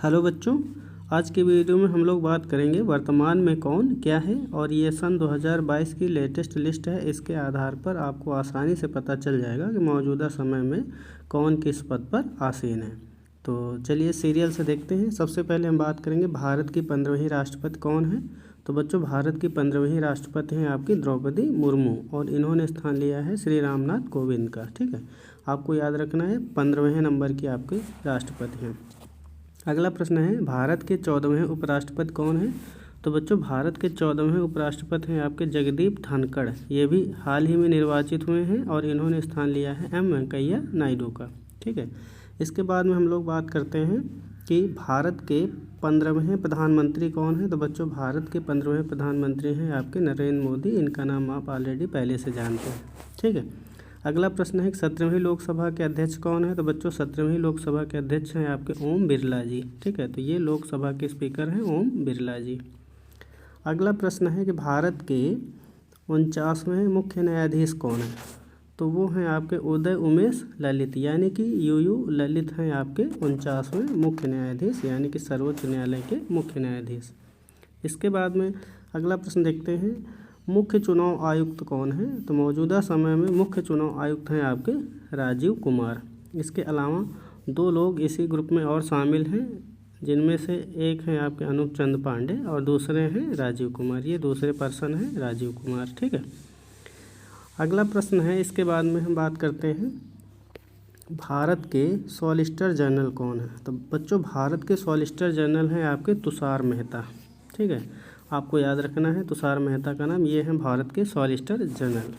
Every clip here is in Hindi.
हेलो बच्चों, आज की वीडियो में हम लोग बात करेंगे वर्तमान में कौन क्या है। और ये सन 2022 की लेटेस्ट लिस्ट है। इसके आधार पर आपको आसानी से पता चल जाएगा कि मौजूदा समय में कौन किस पद पर आसीन है। तो चलिए सीरियल से देखते हैं। सबसे पहले हम बात करेंगे भारत की 15वीं राष्ट्रपति कौन है। तो बच्चों, भारत की 15वीं राष्ट्रपति हैं आपकी द्रौपदी मुर्मू, और इन्होंने स्थान लिया है श्री रामनाथ कोविंद का। ठीक है, आपको याद रखना है 15वें नंबर की आपके राष्ट्रपति हैं। अगला प्रश्न है, भारत के 14वें उपराष्ट्रपति कौन है। तो बच्चों, भारत के 14वें उपराष्ट्रपति हैं आपके जगदीप धनखड़। ये भी हाल ही में निर्वाचित हुए हैं और इन्होंने स्थान लिया है एम वेंकैया नायडू का। ठीक है, इसके बाद में हम लोग बात करते हैं कि भारत के 15वें प्रधानमंत्री कौन है। तो बच्चों, भारत के 15वें प्रधानमंत्री हैं आपके नरेंद्र मोदी। इनका नाम आप ऑलरेडी पहले से जानते हैं। ठीक है, अगला प्रश्न है कि 17वीं लोकसभा के अध्यक्ष कौन है। तो बच्चों, 17वीं लोकसभा के अध्यक्ष हैं आपके ओम बिरला जी। ठीक है, तो ये लोकसभा के स्पीकर हैं ओम बिरला जी। अगला प्रश्न है कि भारत के 49वें मुख्य न्यायाधीश कौन है। तो वो हैं आपके उदय उमेश ललित, यानी कि यूयू ललित हैं आपके 49वें मुख्य न्यायाधीश, यानी कि सर्वोच्च न्यायालय के मुख्य न्यायाधीश। इसके बाद में अगला प्रश्न देखते हैं, मुख्य चुनाव आयुक्त कौन है। तो मौजूदा समय में मुख्य चुनाव आयुक्त हैं आपके राजीव कुमार। इसके अलावा 2 लोग इसी ग्रुप में और शामिल हैं, जिनमें से एक हैं आपके अनूप चंद पांडे और दूसरे हैं राजीव कुमार। ये दूसरे पर्सन हैं राजीव कुमार। ठीक है, अगला प्रश्न है, इसके बाद में हम बात करते हैं भारत के सॉलिसिटर जनरल कौन है। तो बच्चों, भारत के सॉलिसिटर जनरल हैं आपके तुषार मेहता। ठीक है, आपको याद रखना है तुषार मेहता का नाम। ये हैं भारत के सॉलिसिटर जनरल।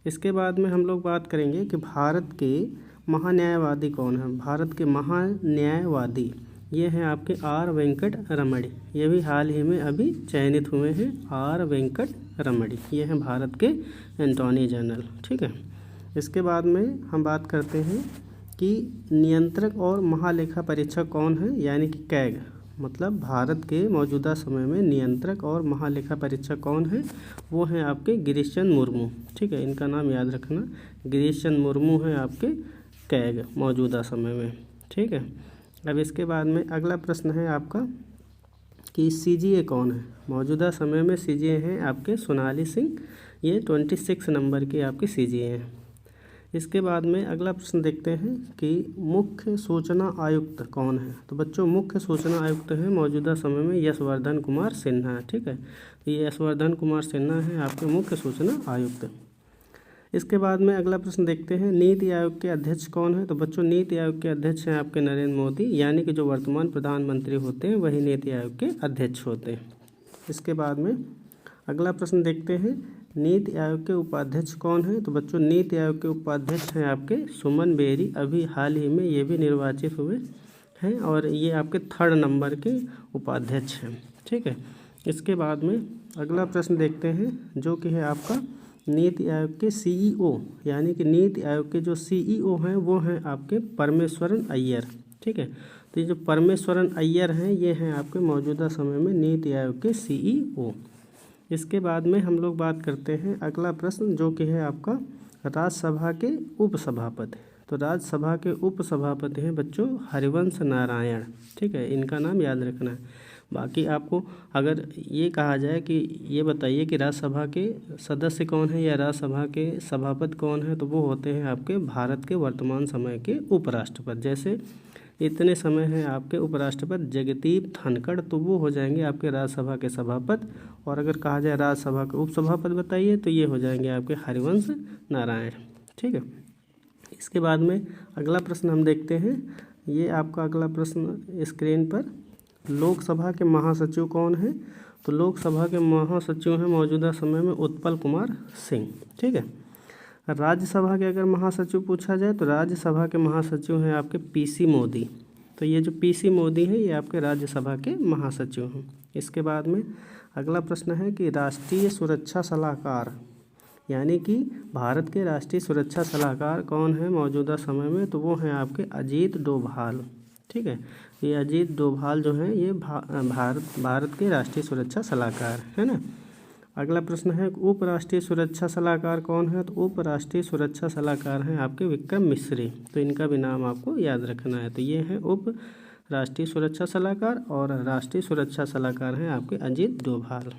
इसके बाद में हम लोग बात करेंगे कि भारत के महान्यायवादी कौन है। भारत के महान्यायवादी ये हैं आपके आर वेंकट रमणी। ये भी हाल ही में अभी चयनित हुए हैं, आर वेंकट रमणी। ये हैं भारत के एंटॉर्नी जनरल। ठीक है, इसके बाद में हम बात करते हैं कि नियंत्रक और महालेखा परीक्षक कौन है, यानी कि कैग। मतलब भारत के मौजूदा समय में नियंत्रक और महालेखा परीक्षक कौन है, वो हैं आपके गिरीश चंद्र मुर्मू। ठीक है, इनका नाम याद रखना, गिरीश चंद्र मुर्मू हैं आपके कैग मौजूदा समय में। ठीक है, अब इसके बाद में अगला प्रश्न है आपका कि सीजीए कौन है। मौजूदा समय में सीजीए हैं आपके सोनाली सिंह। ये 26 नंबर की आपकी सीजीए हैं। इसके बाद में अगला प्रश्न देखते हैं कि मुख्य सूचना आयुक्त कौन है। तो बच्चों, मुख्य सूचना आयुक्त हैं मौजूदा समय में यशवर्धन कुमार सिन्हा। ठीक है, तो ये यशवर्धन कुमार सिन्हा हैं आपके मुख्य सूचना आयुक्त। इसके बाद में अगला प्रश्न देखते हैं, नीति आयोग के अध्यक्ष कौन है। तो बच्चों, नीति आयोग के अध्यक्ष हैं आपके नरेंद्र मोदी, यानी कि जो वर्तमान प्रधानमंत्री होते हैं वही नीति आयोग के अध्यक्ष होते हैं। इसके बाद में अगला प्रश्न देखते हैं, नीति आयोग के उपाध्यक्ष कौन है। तो बच्चों, नीति आयोग के उपाध्यक्ष हैं आपके सुमन बेरी। अभी हाल ही में ये भी निर्वाचित हुए हैं और ये आपके 3rd नंबर के उपाध्यक्ष हैं। ठीक है, इसके बाद में अगला प्रश्न देखते हैं, जो कि है आपका नीति आयोग के सीईओ, यानी कि नीति आयोग के जो सीईओ हैं वो हैं आपके परमेश्वरन अय्यर। ठीक है, तो ये जो परमेश्वरन अय्यर हैं ये हैं आपके मौजूदा समय में नीति आयोग के सीईओ। इसके बाद में हम लोग बात करते हैं अगला प्रश्न, जो कि है आपका राज्यसभा के उपसभापति। तो राज्यसभा के उपसभापति हैं बच्चों हरिवंश नारायण। ठीक है, इनका नाम याद रखना है। बाकी आपको अगर ये कहा जाए कि ये बताइए कि राज्यसभा के सदस्य कौन है या राज्यसभा के सभापति कौन है, तो वो होते हैं आपके भारत के वर्तमान समय के उपराष्ट्रपति। जैसे इतने समय हैं आपके उपराष्ट्रपति जगदीप धनखड़, तो वो हो जाएंगे आपके राज्यसभा के सभापति। और अगर कहा जाए राज्यसभा के उपसभापति बताइए, तो ये हो जाएंगे आपके हरिवंश नारायण। ठीक है, इसके बाद में अगला प्रश्न हम देखते हैं। ये आपका अगला प्रश्न स्क्रीन पर, लोकसभा के महासचिव कौन है। तो लोकसभा के महासचिव हैं मौजूदा समय में उत्पल कुमार सिंह। ठीक है, राज्यसभा के अगर महासचिव पूछा जाए तो राज्यसभा के महासचिव हैं आपके पीसी मोदी। तो ये जो पीसी मोदी हैं ये आपके राज्यसभा के महासचिव हैं। इसके बाद में अगला प्रश्न है कि राष्ट्रीय सुरक्षा सलाहकार, यानी कि भारत के राष्ट्रीय सुरक्षा सलाहकार कौन है मौजूदा समय में। तो वो हैं आपके अजीत डोभाल। ठीक है, ये अजीत डोभाल जो हैं ये भारत के राष्ट्रीय सुरक्षा सलाहकार है ना। अगला प्रश्न है उप राष्ट्रीय सुरक्षा सलाहकार कौन है। तो उप राष्ट्रीय सुरक्षा सलाहकार हैं आपके विक्रम मिश्री। तो इनका भी नाम आपको याद रखना है। तो ये हैं उप राष्ट्रीय सुरक्षा सलाहकार, और राष्ट्रीय सुरक्षा सलाहकार हैं आपके अजीत डोभाल।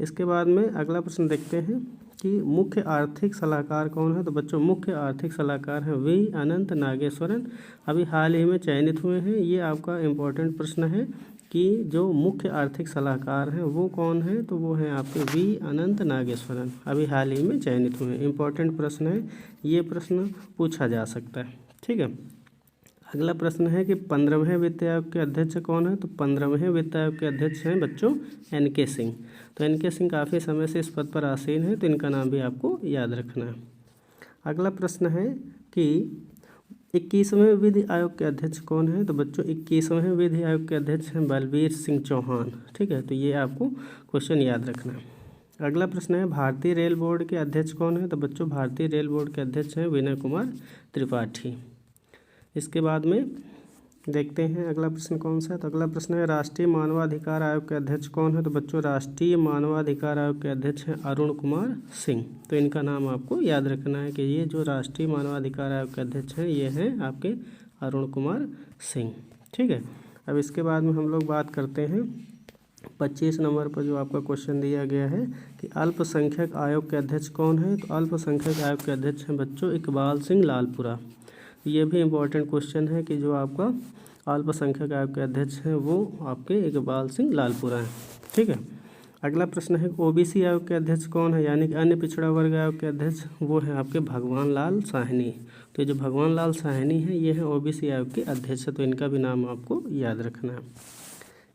इसके बाद में अगला प्रश्न देखते हैं कि मुख्य आर्थिक सलाहकार कौन है। तो बच्चों मुख्य आर्थिक सलाहकार हैं वी अनंत नागेश्वरन, अभी हाल ही में चयनित हुए हैं। ये आपका इम्पोर्टेंट प्रश्न है कि जो मुख्य आर्थिक सलाहकार हैं वो कौन है, तो वो हैं आपके वी अनंत नागेश्वरन, अभी हाल ही में चयनित हुए हैं। इम्पोर्टेंट प्रश्न है, ये प्रश्न पूछा जा सकता है, ठीक है। अगला प्रश्न है कि 15वें वित्त आयोग के अध्यक्ष कौन है। तो 15वें वित्त आयोग के अध्यक्ष हैं बच्चों NK सिंह। तो NK सिंह काफ़ी समय से इस पद पर आसीन है, तो इनका नाम भी आपको याद रखना है। अगला प्रश्न है कि 21वें विधि आयोग के अध्यक्ष कौन है। तो बच्चों 21वें विधि आयोग के अध्यक्ष हैं बलबीर सिंह चौहान, ठीक है। तो ये आपको क्वेश्चन याद रखना है। अगला प्रश्न है भारतीय रेल बोर्ड के अध्यक्ष कौन है। तो बच्चों भारतीय रेल बोर्ड के अध्यक्ष हैं विनय कुमार त्रिपाठी। इसके बाद में देखते हैं अगला प्रश्न कौन सा है। तो अगला प्रश्न है राष्ट्रीय मानवाधिकार आयोग के अध्यक्ष कौन है। तो बच्चों राष्ट्रीय मानवाधिकार आयोग के अध्यक्ष हैं अरुण कुमार सिंह। तो इनका नाम आपको याद रखना है कि ये जो राष्ट्रीय मानवाधिकार आयोग के अध्यक्ष हैं ये हैं आपके अरुण कुमार सिंह, ठीक है। अब इसके बाद में हम लोग बात करते हैं 25 नंबर पर जो आपका क्वेश्चन दिया गया है कि अल्पसंख्यक आयोग के अध्यक्ष कौन है। तो अल्पसंख्यक आयोग के अध्यक्ष हैं बच्चों इकबाल सिंह लालपुरा। ये भी इम्पोर्टेंट क्वेश्चन है कि जो आपका अल्पसंख्यक आयोग के अध्यक्ष हैं वो आपके इकबाल सिंह लालपुरा हैं, ठीक है। अगला प्रश्न है OBC आयोग के अध्यक्ष कौन है, यानी कि अन्य पिछड़ा वर्ग आयोग के अध्यक्ष वो हैं आपके भगवान लाल साहनी। तो ये जो भगवान लाल साहनी हैं ये हैं OBC आयोग के अध्यक्ष, तो इनका भी नाम आपको याद रखना है।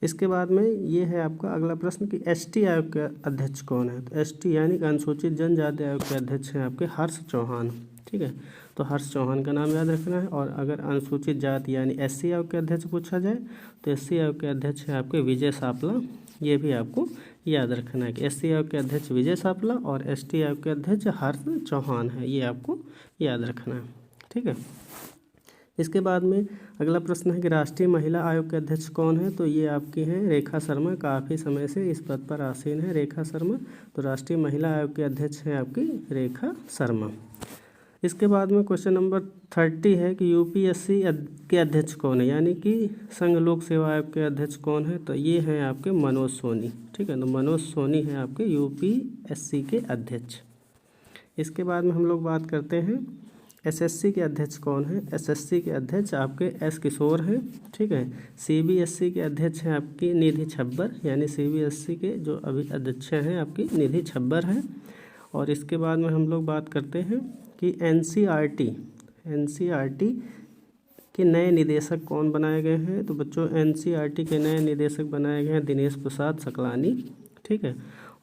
इसके बाद में ये है आपका अगला प्रश्न कि ST आयोग के अध्यक्ष कौन है। तो ST यानी कि अनुसूचित जनजाति आयोग के अध्यक्ष हैं आपके हर्ष चौहान, ठीक है। तो हर्ष चौहान का नाम याद रखना है। और अगर अनुसूचित जाति यानी SC आयोग के अध्यक्ष पूछा जाए तो SC आयोग के अध्यक्ष हैं आपके विजय सापला। ये भी आपको याद रखना है कि SC आयोग के अध्यक्ष विजय सापला और ST आयोग के अध्यक्ष हर्ष चौहान है, ये आपको याद रखना है, ठीक है। इसके बाद में अगला प्रश्न है कि राष्ट्रीय महिला आयोग के अध्यक्ष कौन है। तो ये आपकी हैं रेखा शर्मा, काफ़ी समय से इस पद पर आसीन है रेखा शर्मा। तो राष्ट्रीय महिला आयोग के अध्यक्ष हैं आपकी रेखा शर्मा। इसके बाद में क्वेश्चन नंबर 30 है कि UPSC के अध्यक्ष कौन है, यानी कि संघ लोक सेवा आयोग के अध्यक्ष कौन है। तो ये हैं आपके मनोज सोनी, ठीक है। तो मनोज सोनी हैं आपके UPSC के अध्यक्ष। इसके बाद में हम लोग बात करते हैं SSC के अध्यक्ष कौन है। SSC के अध्यक्ष आपके S किशोर हैं, ठीक है। CBSC के अध्यक्ष हैं आपकी निधि छब्बर, यानी CBSC के जो अभी अध्यक्ष हैं आपकी निधि छब्बर हैं। और इसके बाद में हम लोग बात करते हैं कि NCERT के नए निदेशक कौन बनाए गए हैं। तो बच्चों NCERT के नए निदेशक बनाए गए हैं दिनेश प्रसाद सकलानी, ठीक है।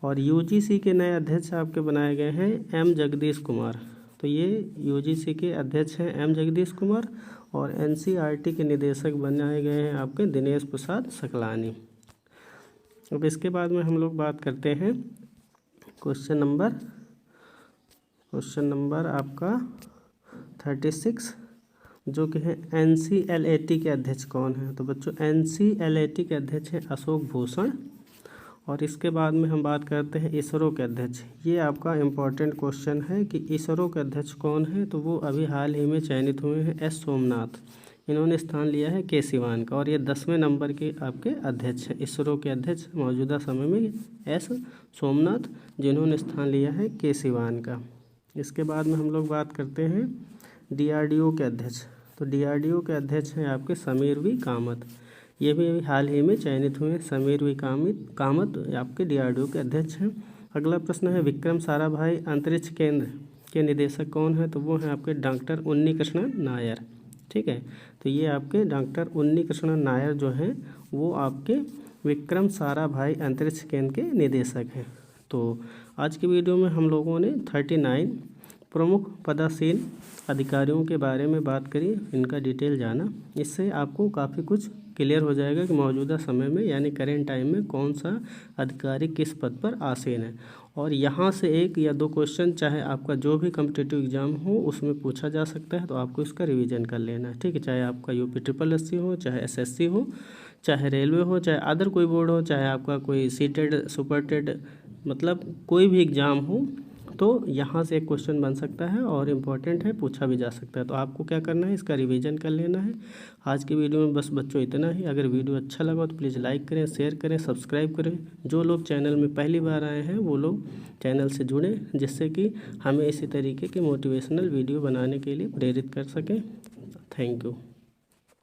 और UGC के नए अध्यक्ष आपके बनाए गए हैं M जगदीश कुमार। तो ये UGC के अध्यक्ष हैं M जगदीश कुमार और NCERT के निदेशक बनाए गए हैं आपके दिनेश प्रसाद सकलानी। अब इसके बाद में हम लोग बात करते हैं क्वेश्चन नंबर आपका 36 जो कि है NCLAT के अध्यक्ष कौन है। तो बच्चों NCLAT के अध्यक्ष हैं अशोक भूषण। और इसके बाद में हम बात करते हैं इसरो के अध्यक्ष। ये आपका इम्पोर्टेंट क्वेश्चन है कि इसरो के अध्यक्ष कौन है। तो वो अभी हाल ही में चयनित हुए हैं S सोमनाथ। इन्होंने स्थान लिया है के सिवान का और ये 10वें नंबर के आपके अध्यक्ष हैं। इसरो के अध्यक्ष मौजूदा समय में S सोमनाथ, जिन्होंने स्थान लिया है के सिवान का। इसके बाद में हम लोग बात करते हैं DRDO के अध्यक्ष। तो DRDO के अध्यक्ष हैं आपके समीर वी कामत। ये भी हाल ही में चयनित हुए। समीर वी कामत आपके DRDO के अध्यक्ष हैं। अगला प्रश्न है विक्रम साराभाई अंतरिक्ष केंद्र के निदेशक कौन है। तो वो हैं आपके डॉक्टर उन्नी कृष्णन नायर, ठीक है। तो ये आपके डॉक्टर उन्नी कृष्णन नायर जो हैं वो आपके विक्रम साराभाई अंतरिक्ष केंद्र के निदेशक हैं। तो आज की वीडियो में हम लोगों ने 39 प्रमुख पदासीन अधिकारियों के बारे में बात करी, इनका डिटेल जाना। इससे आपको काफ़ी कुछ क्लियर हो जाएगा कि मौजूदा समय में यानी करेंट टाइम में कौन सा अधिकारी किस पद पर आसीन है। और यहाँ से 1 या 2 क्वेश्चन चाहे आपका जो भी कॉम्पिटिटिव एग्जाम हो उसमें पूछा जा सकता है, तो आपको इसका रिवीजन कर लेना है, ठीक है। चाहे आपका UPSSC हो, चाहे SSC हो, चाहे रेलवे हो, चाहे अदर कोई बोर्ड हो, चाहे आपका कोई सीटेड सुपर टेड, मतलब कोई भी एग्ज़ाम हो, तो यहाँ से एक क्वेश्चन बन सकता है और इम्पॉर्टेंट है, पूछा भी जा सकता है। तो आपको क्या करना है, इसका रिवीजन कर लेना है। आज की वीडियो में बस बच्चों इतना ही। अगर वीडियो अच्छा लगा तो प्लीज़ लाइक करें, शेयर करें, सब्सक्राइब करें। जो लोग चैनल में पहली बार आए हैं वो लोग चैनल से जुड़ें, जिससे कि हमें इसी तरीके की मोटिवेशनल वीडियो बनाने के लिए प्रेरित कर सकें। Thank you.